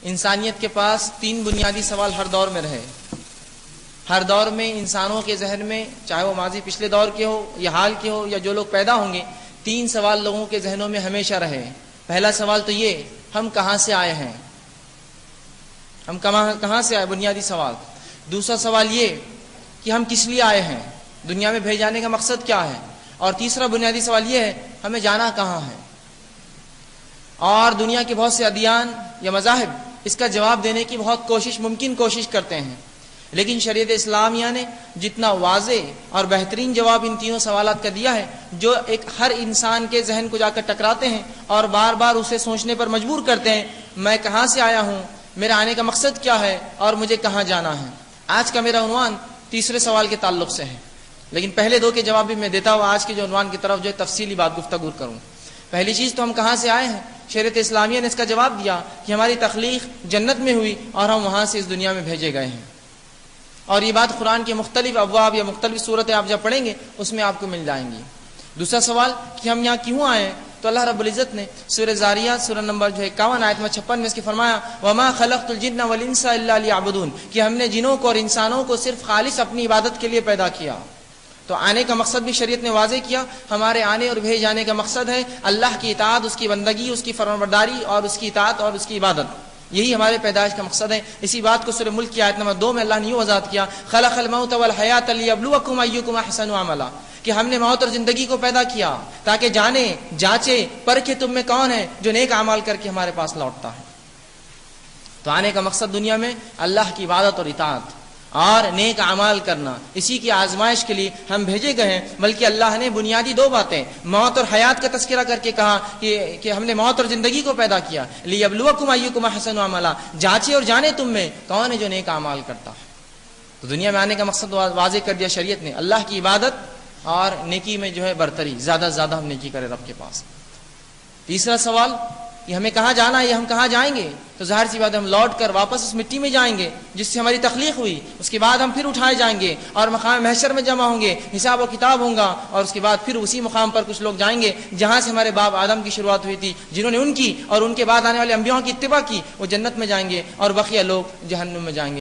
انسانیت کے پاس تین بنیادی سوال ہر دور میں رہے. ہر دور میں انسانوں کے ذہن میں، چاہے وہ ماضی پچھلے دور کے ہو یا حال کے ہو یا جو لوگ پیدا ہوں گے، تین سوال لوگوں کے ذہنوں میں ہمیشہ رہے. پہلا سوال تو یہ، ہم کہاں سے آئے ہیں؟ ہم کہاں سے آئے؟ بنیادی سوال. دوسرا سوال یہ کہ ہم کس لیے آئے ہیں، دنیا میں بھیج جانے کا مقصد کیا ہے؟ اور تیسرا بنیادی سوال یہ ہے، ہمیں جانا کہاں ہے؟ اور دنیا کے بہت سے ادیان یا مذاہب اس کا جواب دینے کی بہت ممکن کوشش کرتے ہیں، لیکن شریعت اسلامیہ نے جتنا واضح اور بہترین جواب ان تینوں سوالات کا دیا ہے، جو ایک ہر انسان کے ذہن کو جا کر ٹکراتے ہیں اور بار بار اسے سوچنے پر مجبور کرتے ہیں، میں کہاں سے آیا ہوں، میرا آنے کا مقصد کیا ہے اور مجھے کہاں جانا ہے. آج کا میرا عنوان تیسرے سوال کے تعلق سے ہے، لیکن پہلے دو کے جواب بھی میں دیتا ہوں. آج کے جو عنوان کی طرف جو تفصیلی بات گفتگو کروں. پہلی چیز تو ہم کہاں سے آئے ہیں. شریعت اسلامیہ نے اس کا جواب دیا کہ ہماری تخلیق جنت میں ہوئی اور ہم وہاں سے اس دنیا میں بھیجے گئے ہیں. اور یہ بات قرآن کے مختلف ابواب یا مختلف صورتیں آپ جب پڑھیں گے اس میں آپ کو مل جائیں گی. دوسرا سوال کہ ہم یہاں کیوں آئے ہیں، تو اللہ رب العزت نے سورہ زاریات سورہ نمبر 51 آیت میں 56 میں اس کے فرمایا، وما خلقت الجن والانس الا ليعبدون، کہ ہم نے جنوں کو اور انسانوں کو صرف خالص اپنی عبادت کے لیے پیدا کیا. تو آنے کا مقصد بھی شریعت نے واضح کیا. ہمارے آنے اور بھیج جانے کا مقصد ہے اللہ کی اطاعت، اس کی بندگی، اس کی فرمانبرداری اور اس کی اطاعت اور اس کی عبادت. یہی ہمارے پیدائش کا مقصد ہے. اسی بات کو سورہ ملک کی آیت نمبر 2 میں اللہ نے یوں وضاحت کیا، خلق الموت والحیات لیبلوکم ایکم احسن عملا، کہ ہم نے موت اور زندگی کو پیدا کیا تاکہ جانے، جانچے، پرکھے تم میں کون ہے جو نیک اعمال کر کے ہمارے پاس لوٹتا ہے. تو آنے کا مقصد دنیا میں اللہ کی عبادت اور اطاعت اور نیک اعمال کرنا، اسی کی آزمائش کے لیے ہم بھیجے گئے ہیں. بلکہ اللہ نے بنیادی دو باتیں، موت اور حیات کا تذکرہ کر کے کہا کہ ہم نے موت اور زندگی کو پیدا کیا لیبلوکم ایکم احسن عملا، جانچے اور جانے تم میں کون ہے جو نیک اعمال کرتا ہے. تو دنیا میں آنے کا مقصد واضح کر دیا شریعت نے، اللہ کی عبادت اور نیکی میں جو ہے برتری، زیادہ سے زیادہ ہم نیکی کریں رب کے پاس. تیسرا سوال کہ ہمیں کہاں جانا ہے، ہم کہاں جائیں گے. تو ظاہر سی بات ہے ہم لوٹ کر واپس اس مٹی میں جائیں گے جس سے ہماری تخلیق ہوئی. اس کے بعد ہم پھر اٹھائے جائیں گے اور مقام محشر میں جمع ہوں گے، حساب و کتاب ہوگا. اور اس کے بعد پھر اسی مقام پر کچھ لوگ جائیں گے جہاں سے ہمارے باپ آدم کی شروعات ہوئی تھی. جنہوں نے ان کی اور ان کے بعد آنے والے انبیاء کی اتباع کی وہ جنت میں جائیں گے اور بقیہ لوگ جہنم میں جائیں گے.